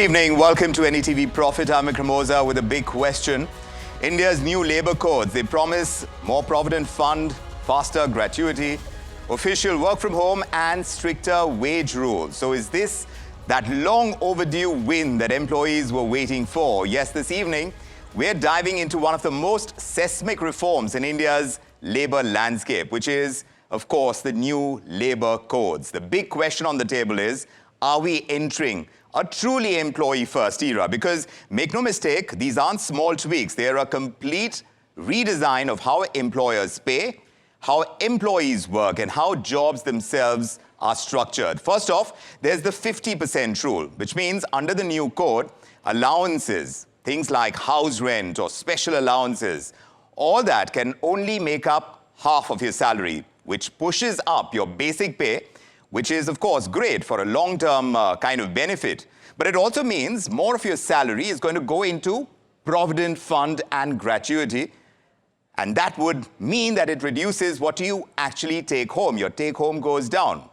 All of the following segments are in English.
evening. Welcome to NDTV Profit. I'm Vikramosa with a big question. India's new labour codes, they promise more provident fund, faster gratuity, official work from home and stricter wage rules. So is this that long overdue win that employees were waiting for? Yes, this evening, we're diving into one of the most seismic reforms in India's labour landscape, which is, of course, the new labour codes. The big question on the table is, are we entering a truly employee-first era? Because make no mistake, these aren't small tweaks. They're a complete redesign of how employers pay, how employees work, and how jobs themselves are structured. First off, there's the 50% rule, which means under the new code, allowances, things like house rent or special allowances, all that can only make up half of your salary, which pushes up your basic pay, which is, of course, great for a long-term kind of benefit. But it also means more of your salary is going to go into provident fund and gratuity. And that would mean that it reduces what you actually take home. Your take-home goes down.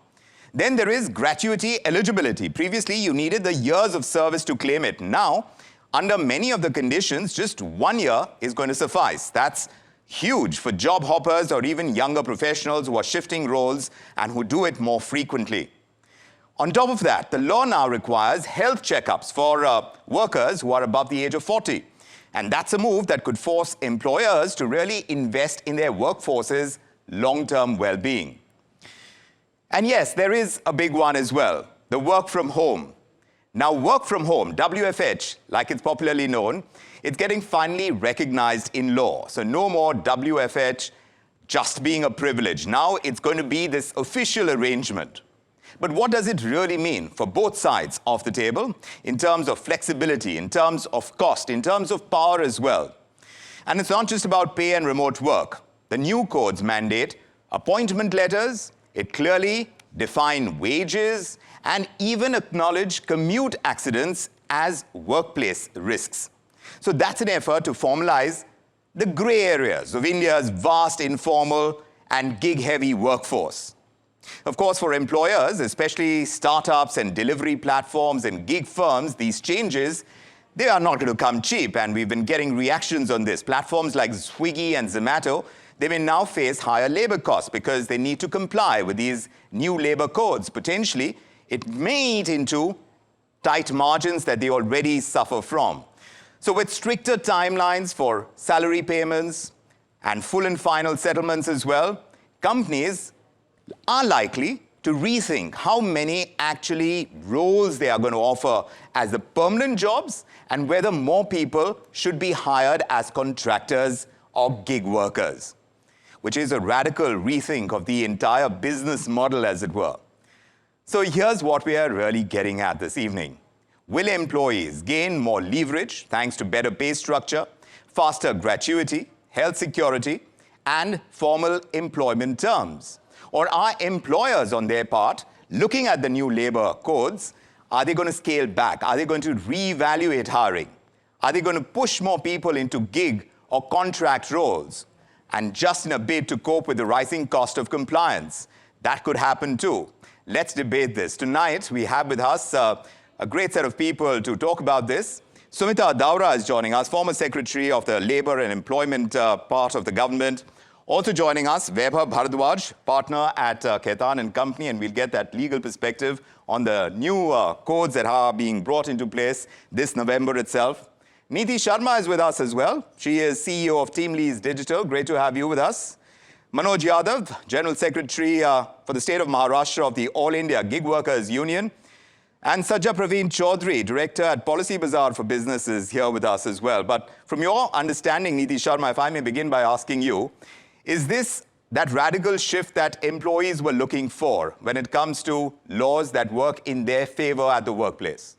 Then there is gratuity eligibility. Previously, you needed the years of service to claim it. Now, under many of the conditions, just 1 year is going to suffice. That's huge for job hoppers or even younger professionals who are shifting roles and who do it more frequently. On top of that, the law now requires health checkups for workers who are above the age of 40. And that's a move that could force employers to really invest in their workforce's long-term well-being. And yes, there is a big one as well, the work from home. Now, work from home, WFH, like it's popularly known, it's getting finally recognized in law. So no more WFH just being a privilege. Now it's going to be this official arrangement. But what does it really mean for both sides of the table in terms of flexibility, in terms of cost, in terms of power as well? And it's not just about pay and remote work. The new codes mandate appointment letters, it clearly define wages, and even acknowledge commute accidents as workplace risks. So that's an effort to formalize the grey areas of India's vast informal and gig-heavy workforce. Of course, for employers, especially startups and delivery platforms and gig firms, these changes, they are not going to come cheap, and we've been getting reactions on this. Platforms like Swiggy and Zomato, they may now face higher labor costs because they need to comply with these new labor codes. Potentially, it may eat into tight margins that they already suffer from. So with stricter timelines for salary payments and full and final settlements as well, companies are likely to rethink how many actually roles they are going to offer as the permanent jobs and whether more people should be hired as contractors or gig workers, which is a radical rethink of the entire business model, as it were. So here's what we are really getting at this evening. Will employees gain more leverage thanks to better pay structure, faster gratuity, health security, and formal employment terms? Or are employers on their part, looking at the new labor codes, are they going to scale back? Are they going to reevaluate hiring? Are they going to push more people into gig or contract roles? And just in a bid to cope with the rising cost of compliance, that could happen too. Let's debate this. Tonight, we have with us a great set of people to talk about this. Sumita Daura is joining us, former Secretary of the Labour and Employment part of the government. Also joining us, Vaibhav Bharadwaj, partner at Khaitan and Company, and we'll get that legal perspective on the new codes that are being brought into place this November itself. Neeti Sharma is with us as well. She is CEO of TeamLease Digital. Great to have you with us. Manoj Yadav, General Secretary for the State of Maharashtra of the All India Gig Workers Union. And Sajja Praveen Chaudhary, Director at Policy Bazaar for Businesses, here with us as well. But from your understanding, Neeti Sharma, if I may begin by asking you, is this that radical shift that employees were looking for when it comes to laws that work in their favor at the workplace?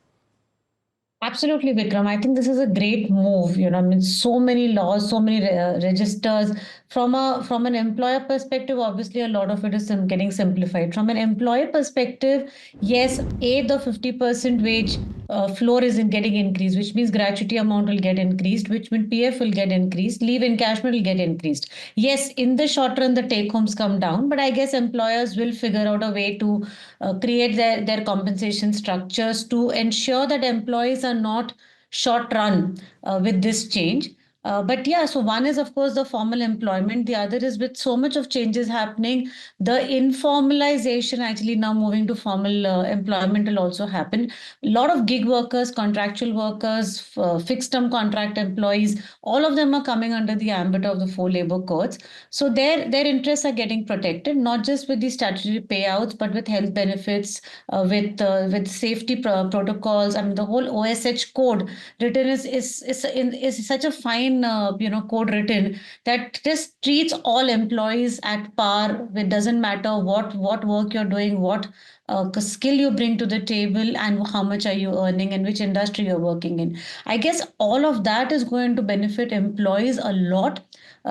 Absolutely, Vikram. I think this is a great move. I mean, so many laws, so many registers. From an employer perspective, obviously, a lot of it is getting simplified. From an employer perspective, yes, the 50% wage floor is getting increased, which means gratuity amount will get increased, which means PF will get increased, leave encashment will get increased. Yes, in the short run, the take homes come down, but I guess employers will figure out a way to create their compensation structures to ensure that employees are not short run with this change. But yeah, so one is of course the formal employment. The other is with so much of changes happening, the informalization actually now moving to formal employment will also happen. A lot of gig workers, contractual workers, fixed term contract employees, all of them are coming under the ambit of the four labor codes. So their interests are getting protected, not just with the statutory payouts, but with health benefits, with safety protocols. I mean, the whole OSH code written is such a fine code written that just treats all employees at par. It doesn't matter what work you're doing, what skill you bring to the table, and how much are you earning, and which industry you're working in. I guess all of that is going to benefit employees a lot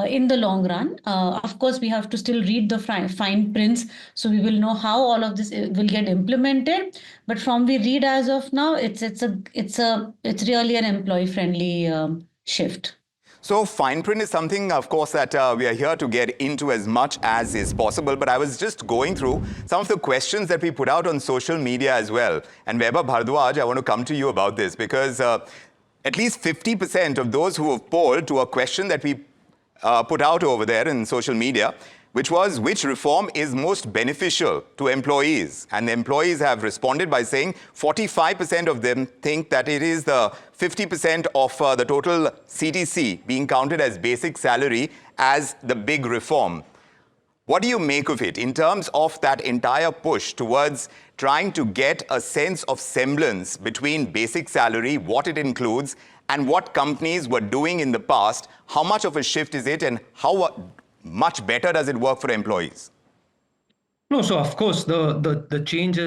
in the long run. Of course, we have to still read the fine prints, so we will know how all of this will get implemented. But from we read as of now, it's really an employee friendly shift. So fine print is something, of course, that we are here to get into as much as is possible. But I was just going through some of the questions that we put out on social media as well. And Weber Bhardwaj, I want to come to you about this because at least 50% of those who have polled to a question that we put out over there in social media, which was which reform is most beneficial to employees. And the employees have responded by saying 45% of them think that it is the 50% of the total CTC being counted as basic salary as the big reform. What do you make of it in terms of that entire push towards trying to get a sense of semblance between basic salary, what it includes, and what companies were doing in the past? How much of a shift is it, and how much better does it work for employees? No, so of course the change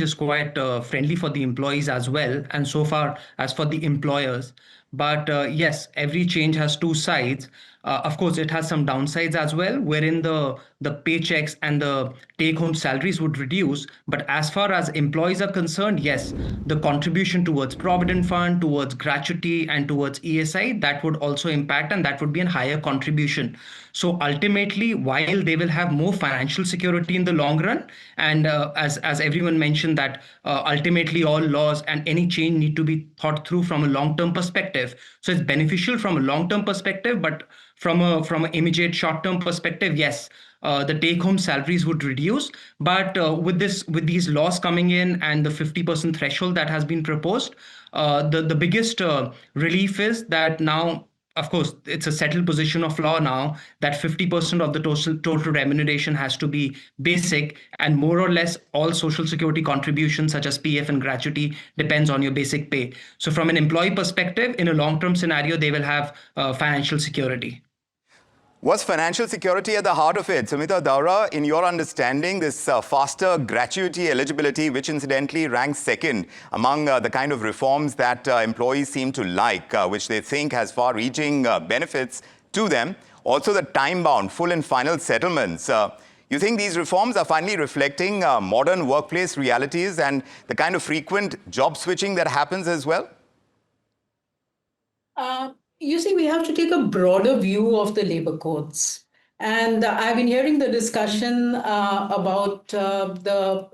is quite friendly for the employees as well, and so far as for the employers. But yes, every change has two sides. Of course, it has some downsides as well, wherein the paychecks and the take-home salaries would reduce. But as far as employees are concerned, yes, the contribution towards provident fund, towards gratuity, and towards ESI, that would also impact, and that would be a higher contribution. So ultimately, while they will have more financial security in the long run, and as everyone mentioned, that ultimately all laws and any change need to be thought through from a long-term perspective. So it's beneficial from a long-term perspective, but from an immediate short-term perspective, yes, the take-home salaries would reduce. But with these laws coming in and the 50% threshold that has been proposed, the biggest relief is that now, of course, it's a settled position of law now that 50% of the total remuneration has to be basic, and more or less all social security contributions such as PF and gratuity depends on your basic pay. So from an employee perspective, in a long-term scenario, they will have financial security. Was financial security at the heart of it? Sumita Daura, in your understanding, this faster gratuity eligibility, which incidentally ranks second among the kind of reforms that employees seem to like, which they think has far-reaching benefits to them. Also the time-bound, full and final settlements. You think these reforms are finally reflecting modern workplace realities and the kind of frequent job switching that happens as well? You see, we have to take a broader view of the labor codes. And I've been hearing the discussion about the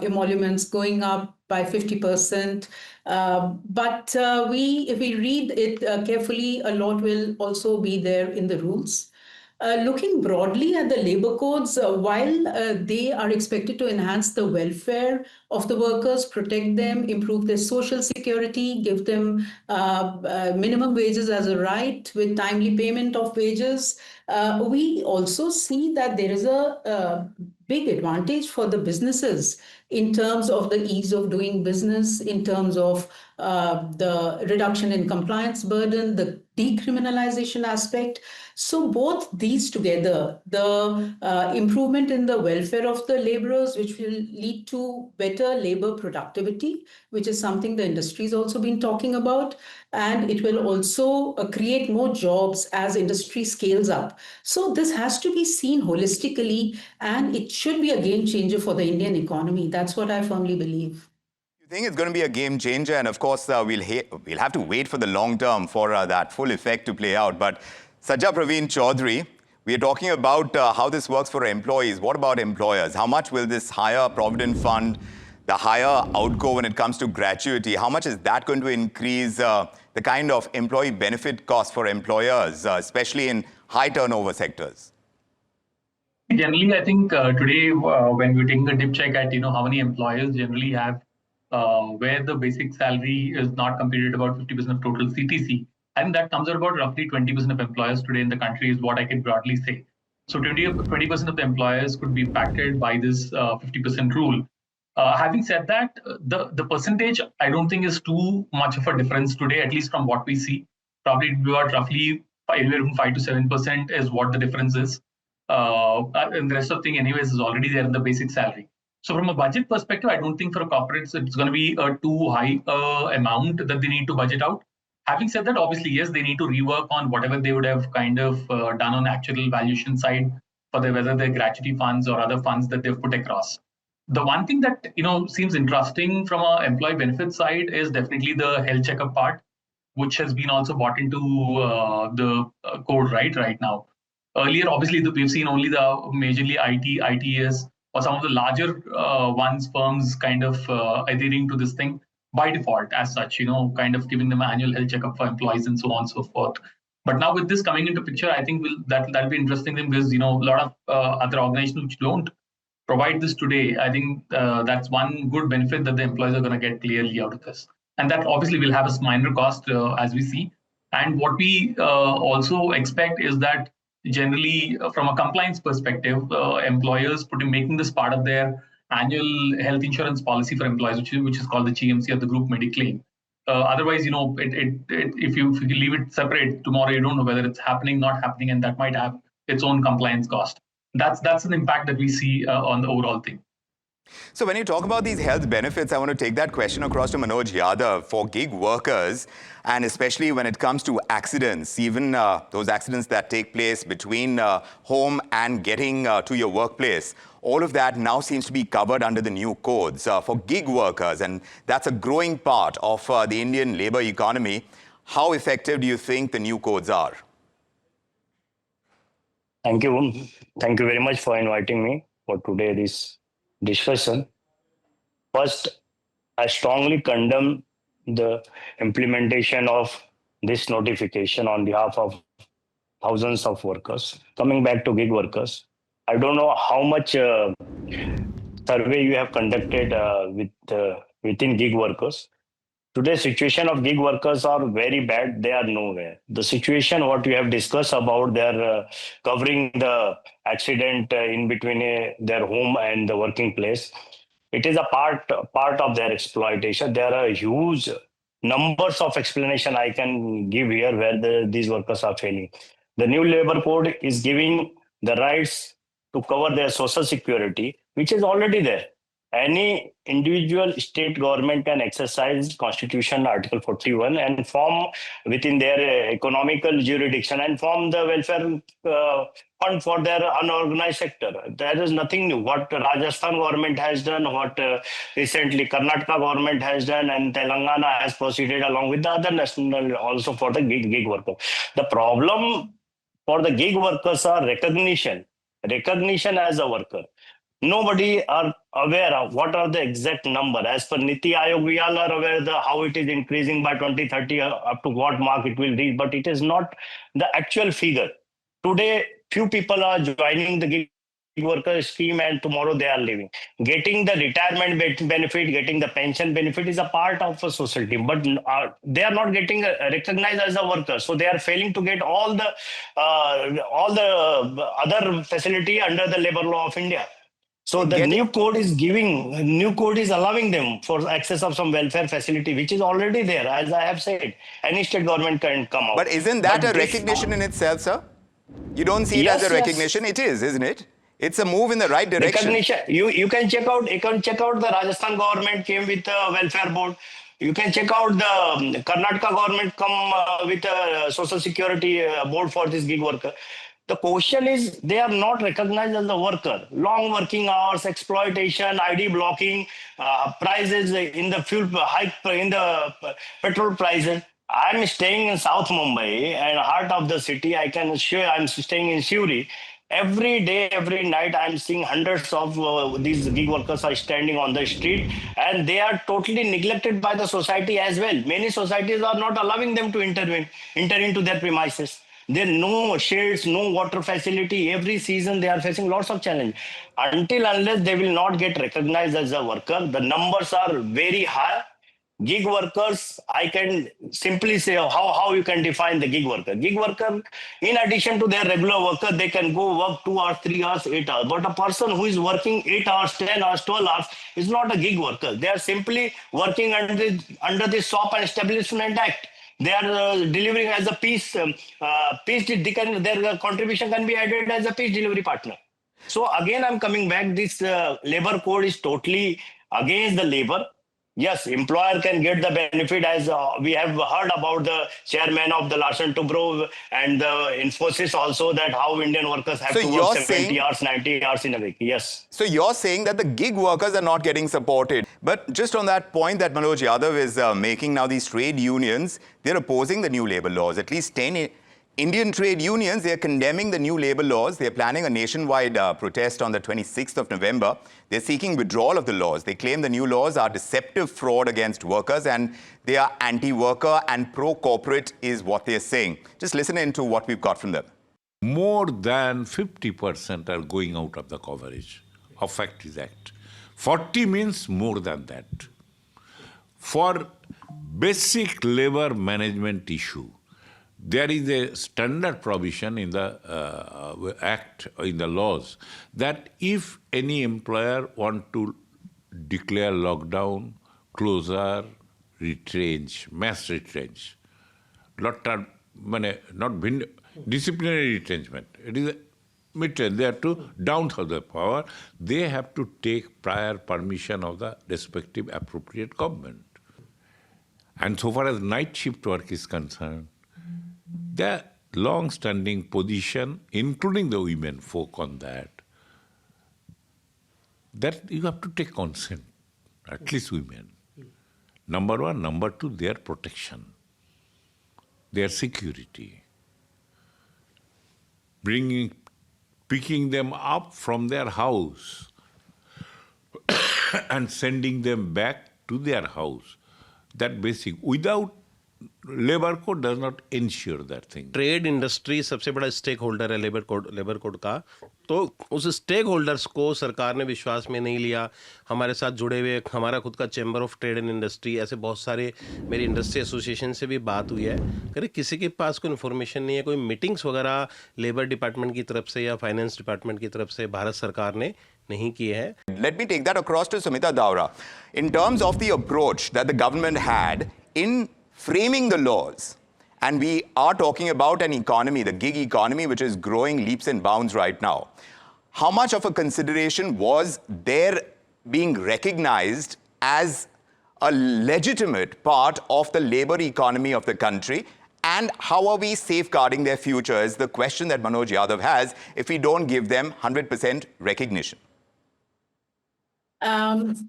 emoluments going up by 50%. But if we read it carefully, a lot will also be there in the rules. Looking broadly at the labor codes, while they are expected to enhance the welfare of the workers, protect them, improve their social security, give them minimum wages as a right with timely payment of wages, we also see that there is a big advantage for the businesses in terms of the ease of doing business, in terms of the reduction in compliance burden, the decriminalization aspect. So both these together, the improvement in the welfare of the laborers, which will lead to better labor productivity, which is something the industry has also been talking about, and it will also create more jobs as industry scales up. So this has to be seen holistically, and it should be a game changer for the Indian economy. That's what I firmly believe. I think it's going to be a game changer, and of course, we'll have to wait for the long term for that full effect to play out. But Sajja Praveen Chaudhary, we are talking about how this works for employees. What about employers? How much will this higher provident fund, the higher outgo when it comes to gratuity, how much is that going to increase the kind of employee benefit cost for employers, especially in high turnover sectors? Generally, I think today when we're taking a dip check at how many employers generally have where the basic salary is not computed about 50% of total CTC, I think that comes out about roughly 20% of employers today in the country is what I can broadly say. So 20% of the employers could be impacted by this 50% rule. Having said that, the percentage I don't think is too much of a difference today, at least from what we see. Probably about roughly anywhere from 5 to 7% is what the difference is. And the rest of the thing anyways is already there in the basic salary. So from a budget perspective, I don't think for corporates it's going to be a too high amount that they need to budget out. Having said that, obviously, yes, they need to rework on whatever they would have kind of done on actual valuation side for whether they're gratuity funds or other funds that they've put across. The one thing that seems interesting from a employee benefit side is definitely the health checkup part, which has been also bought into the code right now. Earlier, obviously, we've seen only the majorly IT, ITS, or some of the larger firms kind of adhering to this thing by default as such, kind of giving them an annual health checkup for employees and so on and so forth. But now with this coming into picture, I think that'll be interesting because, a lot of other organizations which don't provide this today, I think that's one good benefit that the employees are going to get clearly out of this. And that obviously will have a minor cost as we see. And what we also expect is that generally from a compliance perspective, employers making this part of their annual health insurance policy for employees, which is called the GMC or the group Mediclaim. Otherwise, if you leave it separate, tomorrow you don't know whether it's happening, not happening, and that might have its own compliance cost. That's an impact that we see on the overall thing. So when you talk about these health benefits, I want to take that question across to Manoj Yadav for gig workers, and especially when it comes to accidents, even those accidents that take place between home and getting to your workplace. All of that now seems to be covered under the new codes for gig workers, and that's a growing part of the Indian labor economy. How effective do you think the new codes are? Thank you. Thank you very much for inviting me for today this discussion. First, I strongly condemn the implementation of this notification on behalf of thousands of workers. Coming back to gig workers, I don't know how much survey you have conducted within gig workers. Today's situation of gig workers are very bad. They are nowhere. The situation what we have discussed about their covering the accident in between their home and the working place, it is a part of their exploitation. There are huge numbers of explanation I can give here where these workers are failing. The new labor code is giving the rights to cover their social security, which is already there. Any individual state government can exercise Constitution Article 41 and form within their economical jurisdiction and form the welfare fund for their unorganized sector. There is nothing new. What Rajasthan government has done, what recently Karnataka government has done, and Telangana has proceeded along with the other national also for the gig worker. The problem for the gig workers are recognition as a worker. Nobody are aware of what are the exact number. As per Niti Aayog, we all are aware of how it is increasing by 2030 up to what mark it will reach, but it is not the actual figure. Today, few people are joining the gig worker scheme and tomorrow they are leaving. Getting the retirement benefit, getting the pension benefit is a part of a society, but they are not getting recognized as a worker. So they are failing to get all the other facility under the labor law of India. So the new code is allowing them for access of some welfare facility, which is already there. As I have said, any state government can come out. But isn't that a recognition in itself, sir? You don't see it as a recognition? Yes. It is, isn't it? It's a move in the right direction. Recognition. You can check out. You can check out the Rajasthan government came with a welfare board. You can check out the Karnataka government come with a social security board for this gig worker. The question is, they are not recognized as a worker. Long working hours, exploitation, ID blocking, prices in the fuel hike in the petrol prices. I'm staying in South Mumbai and heart of the city. I can assure I'm staying in Suri. Every day, every night, I'm seeing hundreds of these gig workers are standing on the street, and they are totally neglected by the society as well. Many societies are not allowing them to enter into their premises. There are no shades, no water facility. Every season they are facing lots of challenge. Until unless they will not get recognized as a worker, the numbers are very high. Gig workers, I can simply say how you can define the gig worker. Gig worker, in addition to their regular worker, they can go work 2 hours, 3 hours, 8 hours. But a person who is working 8 hours, 10 hours, 12 hours is not a gig worker. They are simply working under the Shop and Establishment Act. They are delivering as a piece. Their contribution can be added as a piece delivery partner. So again, I'm coming back. This labor code is totally against the labor. Yes, employer can get the benefit, as we have heard about the chairman of the Larsen Toubro and the Infosys also, that how Indian workers have to work 70 hours, 90 hours in a week. Yes. So you're saying that the gig workers are not getting supported. But just on that point that Manoj Yadav is making now, these trade unions, they're opposing the new labor laws. At least 10 Indian trade unions, they're condemning the new labor laws. They're planning a nationwide protest on the 26th of November. They're seeking withdrawal of the laws. They claim the new laws are deceptive fraud against workers and they are anti-worker and pro-corporate is what they're saying. Just listen in to what we've got from them. More than 50% are going out of the coverage of Factories Act. 40 means more than that. For basic labor management issue, there is a standard provision in the Act, in the laws, that if any employer want to declare lockdown, closure, retrench, mass retrench, disciplinary retrenchment, it is they have to downsize the power, they have to take prior permission of the respective appropriate government. And so far as night shift work is concerned, the long-standing position, including the women folk on that you have to take consent, at least women. Number one. Number two, their protection, their security. Picking them up from their house and sending them back to their house. That basic, without labour code does not ensure that thing. Trade industry सबसे बड़ा stake holder है labour code का, तो उस stake holders को सरकार ने विश्वास में नहीं लिया. हमारे साथ जुड़े हुए हमारा खुद का chamber of trade and industry, ऐसे बहुत सारे मेरी इंडस्ट्री एसोसिएशन से भी बात हुई है. अरे किसी के पास कोई इन्फॉर्मेशन नहीं है, कोई मीटिंग्स वगैरह लेबर डिपार्टमेंट की तरफ से या फाइनेंस डिपार्टमेंट की तरफ से भारत सरकार ने नहीं किए हैं. Let me take that across to Sumita Daura. In terms of the approach that the government had in framing the laws, and we are talking about an economy, the gig economy, which is growing leaps and bounds right now. How much of a consideration was there being recognized as a legitimate part of the labor economy of the country? And how are we safeguarding their future is the question that Manoj Yadav has if we don't give them 100% recognition.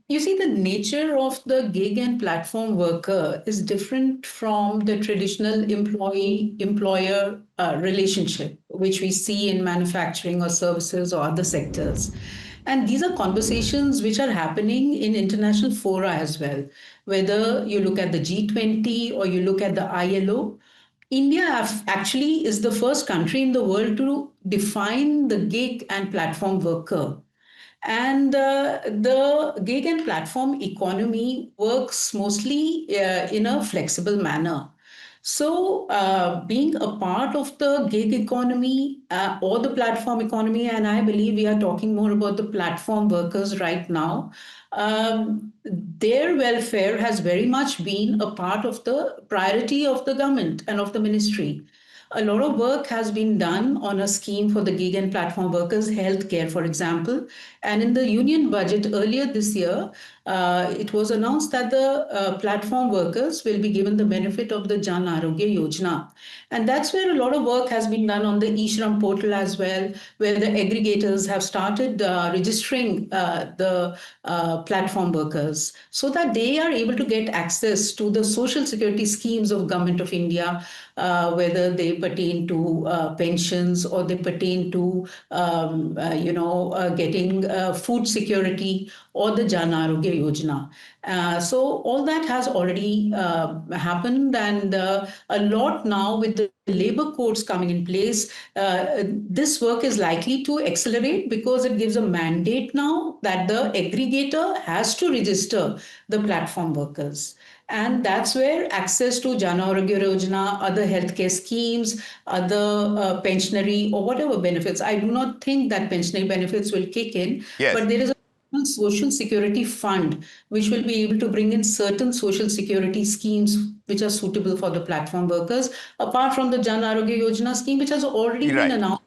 You see, the nature of the gig and platform worker is different from the traditional employee-employer relationship, which we see in manufacturing or services or other sectors. And these are conversations which are happening in international fora as well. Whether you look at the G20 or you look at the ILO, India actually is the first country in the world to define the gig and platform worker. And the gig and platform economy works mostly in a flexible manner. So being a part of the gig economy or the platform economy, and I believe we are talking more about the platform workers right now, their welfare has very much been a part of the priority of the government and of the ministry. a lot of work has been done on a scheme for the gig and platform workers, healthcare, for example. And in the union budget earlier this year, it was announced that the platform workers will be given the benefit of the Jan Arogya Yojana. And that's where a lot of work has been done on the eShram portal as well, where the aggregators have started registering the platform workers so that they are able to get access to the social security schemes of Government of India, whether they pertain to pensions or they pertain to getting food security or the Jan Arogya Yojana. So all that has already happened, and a lot now with the labor codes coming in place, this work is likely to accelerate because it gives a mandate now that the aggregator has to register the platform workers. And that's where access to Jan Arogya Yojana, other healthcare schemes, other pensionary or whatever benefits. I do not think that pensionary benefits will kick in, Yes. but there is a social security fund which will be able to bring in certain social security schemes which are suitable for the platform workers, apart from the Jan Arogya Yojana scheme, which has already been announced,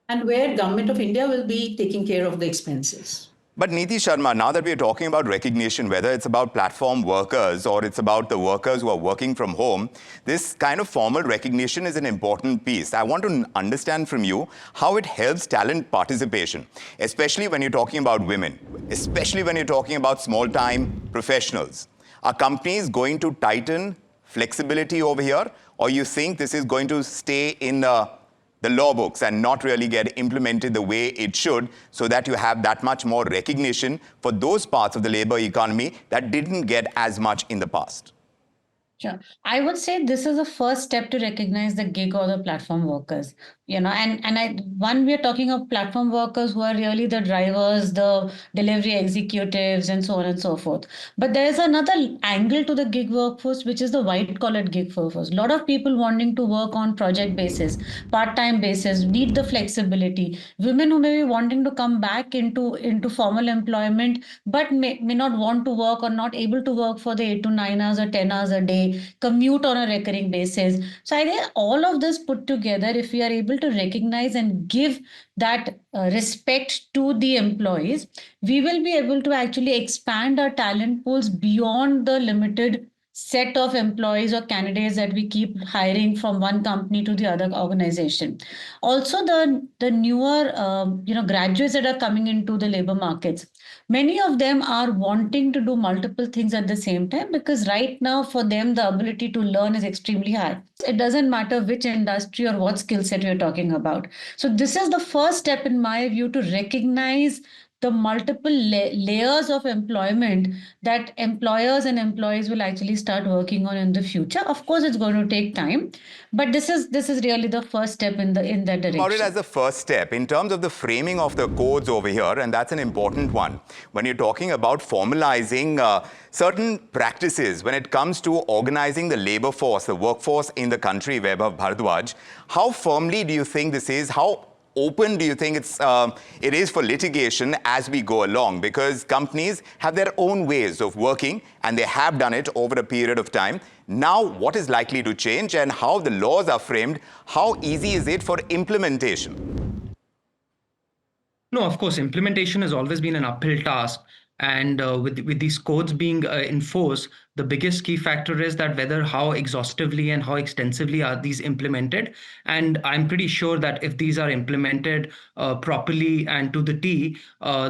and where Government of India will be taking care of the expenses. But Niti Sharma, now that we're talking about recognition, whether it's about platform workers or it's about the workers who are working from home, this kind of formal recognition is an important piece. I want to understand from you how it helps talent participation, especially when you're talking about women, especially when you're talking about small-time professionals. Are companies going to tighten flexibility over here, or you think this is going to stay in the law books and not really get implemented the way it should, so that you have that much more recognition for those parts of the labor economy that didn't get as much in the past? Sure. I would say this is a first step to recognize the gig or the platform workers, we are talking of platform workers who are really the drivers, the delivery executives, and so on and so forth. But there is another angle to the gig workforce, which is the white collar gig workforce. A lot of people wanting to work on project basis, part-time basis, need the flexibility. Women who may be wanting to come back into formal employment, but may not want to work or not able to work for the 8 to 9 hours or 10 hours a day, commute on a recurring basis. So I think all of this put together, if we are able to recognize and give that respect to the employees, we will be able to actually expand our talent pools beyond the limited set of employees or candidates that we keep hiring from one company to the other organization. Also, the newer graduates that are coming into the labor markets, many of them are wanting to do multiple things at the same time, because right now for them the ability to learn is extremely high. It doesn't matter which industry or what skill set we're talking about. So this is the first step, in my view, to recognize the multiple layers of employment that employers and employees will actually start working on in the future. Of course, it's going to take time, but this is really the first step in that direction. About it as a first step in terms of the framing of the codes over here, and that's an important one. When you're talking about formalizing certain practices when it comes to organizing the labor force, the workforce in the country, Vaibhav Bharadwaj, how firmly do you think this is? How open do you think it is for litigation as we go along? Because companies have their own ways of working, and they have done it over a period of time. Now, what is likely to change, and how the laws are framed? How easy is it for implementation? No, of course, implementation has always been an uphill task. And with these codes being enforced, the biggest key factor is that how exhaustively and how extensively are these implemented. And I'm pretty sure that if these are implemented properly and to the T,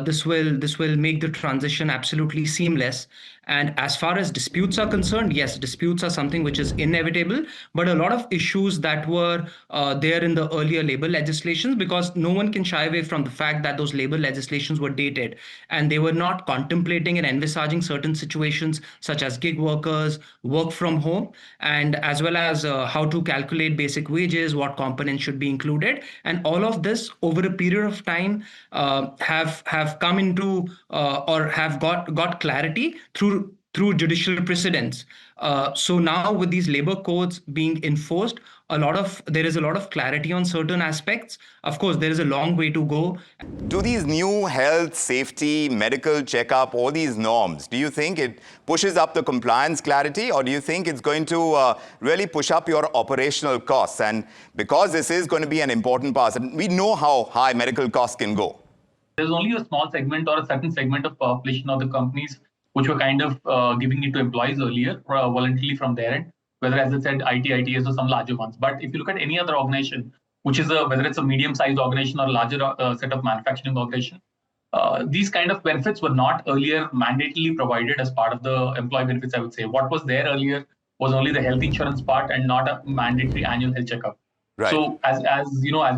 this will make the transition absolutely seamless. And as far as disputes are concerned, yes, disputes are something which is inevitable, but a lot of issues that were there in the earlier labor legislations, because no one can shy away from the fact that those labor legislations were dated and they were not contemplating and envisaging certain situations such as gig workers, work from home, and as well as how to calculate basic wages, what components should be included. And all of this over a period of time have come into or have got clarity through judicial precedents. So now with these labor codes being enforced, there is a lot of clarity on certain aspects. Of course, there is a long way to go. Do these new health, safety, medical checkup, all these norms, do you think it pushes up the compliance clarity, or do you think it's going to really push up your operational costs? And because this is going to be an important part, and we know how high medical costs can go. There's only a small segment or a certain segment of population of the companies which were kind of giving it to employees earlier, voluntarily from their end, whether, as I said, ITs or some larger ones. But if you look at any other organization, which is whether it's a medium-sized organization or a larger set of manufacturing organization, these kind of benefits were not earlier mandatorily provided as part of the employee benefits, I would say. What was there earlier was only the health insurance part and not a mandatory annual health checkup. Right. So as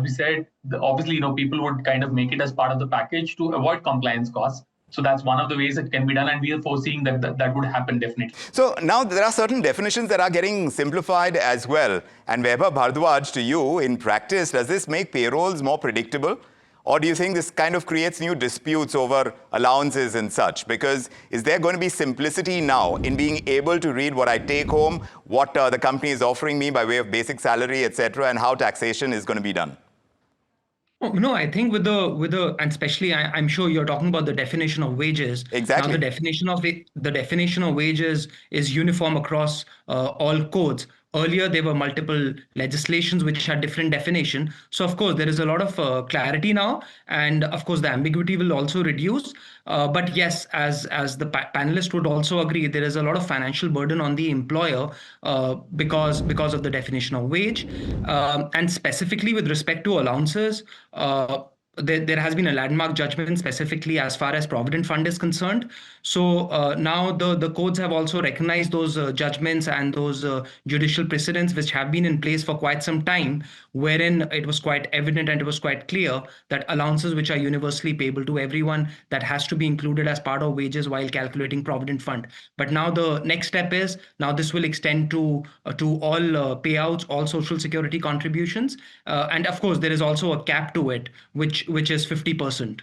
we said, obviously, people would kind of make it as part of the package to avoid compliance costs. So that's one of the ways it can be done, and we are foreseeing that would happen definitely. So now there are certain definitions that are getting simplified as well. And Vaibhav Bhardwaj, to you, in practice, does this make payrolls more predictable? Or do you think this kind of creates new disputes over allowances and such? Because is there going to be simplicity now in being able to read what I take home, what the company is offering me by way of basic salary, etc., and how taxation is going to be done? No, I think with the and especially I'm sure you're talking about the definition of wages. Exactly. Now the definition of wages is uniform across all codes. Earlier, there were multiple legislations which had different definition. So, of course, there is a lot of clarity now. And, of course, the ambiguity will also reduce. But yes, as the panelist would also agree, there is a lot of financial burden on the employer because of the definition of wage. And specifically with respect to allowances, there has been a landmark judgment specifically as far as Provident Fund is concerned. So now the courts have also recognized those judgments and those judicial precedents which have been in place for quite some time, wherein it was quite evident and it was quite clear that allowances which are universally payable to everyone, that has to be included as part of wages while calculating Provident Fund. But now the next step is, now this will extend to all payouts, all social security contributions. And of course, there is also a cap to it, which is 50%.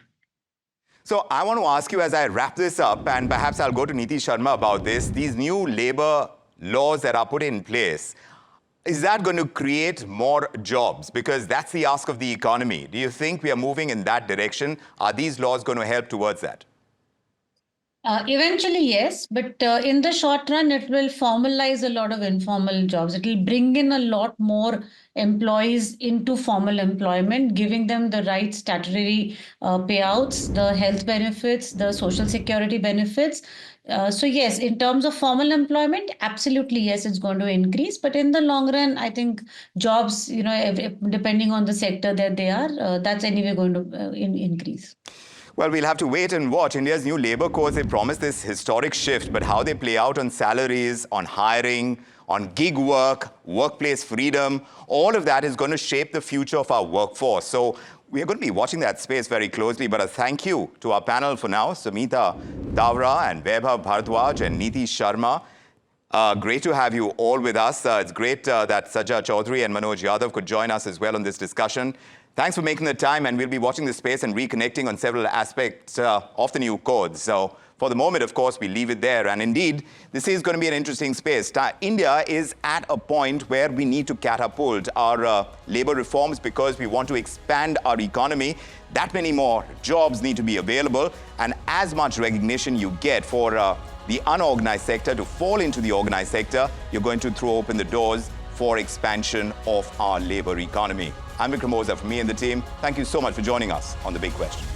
So I want to ask you, as I wrap this up, and perhaps I'll go to Niti Sharma about this, these new labor laws that are put in place, is that going to create more jobs? Because that's the ask of the economy. Do you think we are moving in that direction? Are these laws going to help towards that? Eventually, yes, but in the short run, it will formalize a lot of informal jobs. It will bring in a lot more employees into formal employment, giving them the right statutory payouts, the health benefits, the social security benefits. So yes, in terms of formal employment, absolutely yes, it's going to increase. But in the long run, I think jobs, depending on the sector that they are, that's anyway going to increase. Well, we'll have to wait and watch. India's new labor codes, they promise this historic shift, but how they play out on salaries, on hiring, on gig work, workplace freedom, all of that is going to shape the future of our workforce. So we're going to be watching that space very closely. But a thank you to our panel for now, Samita Davra and Vaibhav Bhardwaj and Niti Sharma. Great to have you all with us. It's great that Sajja Chaudhary and Manoj Yadav could join us as well on this discussion. Thanks for making the time, and we'll be watching this space and reconnecting on several aspects of the new codes. So for the moment, of course, we leave it there. And indeed, this is going to be an interesting space. India is at a point where we need to catapult our labor reforms because we want to expand our economy. That many more jobs need to be available, and as much recognition you get for the unorganized sector to fall into the organized sector, you're going to throw open the doors for expansion of our labor economy. I'm Vikram Oza from me and the team. Thank you so much for joining us on The Big Question.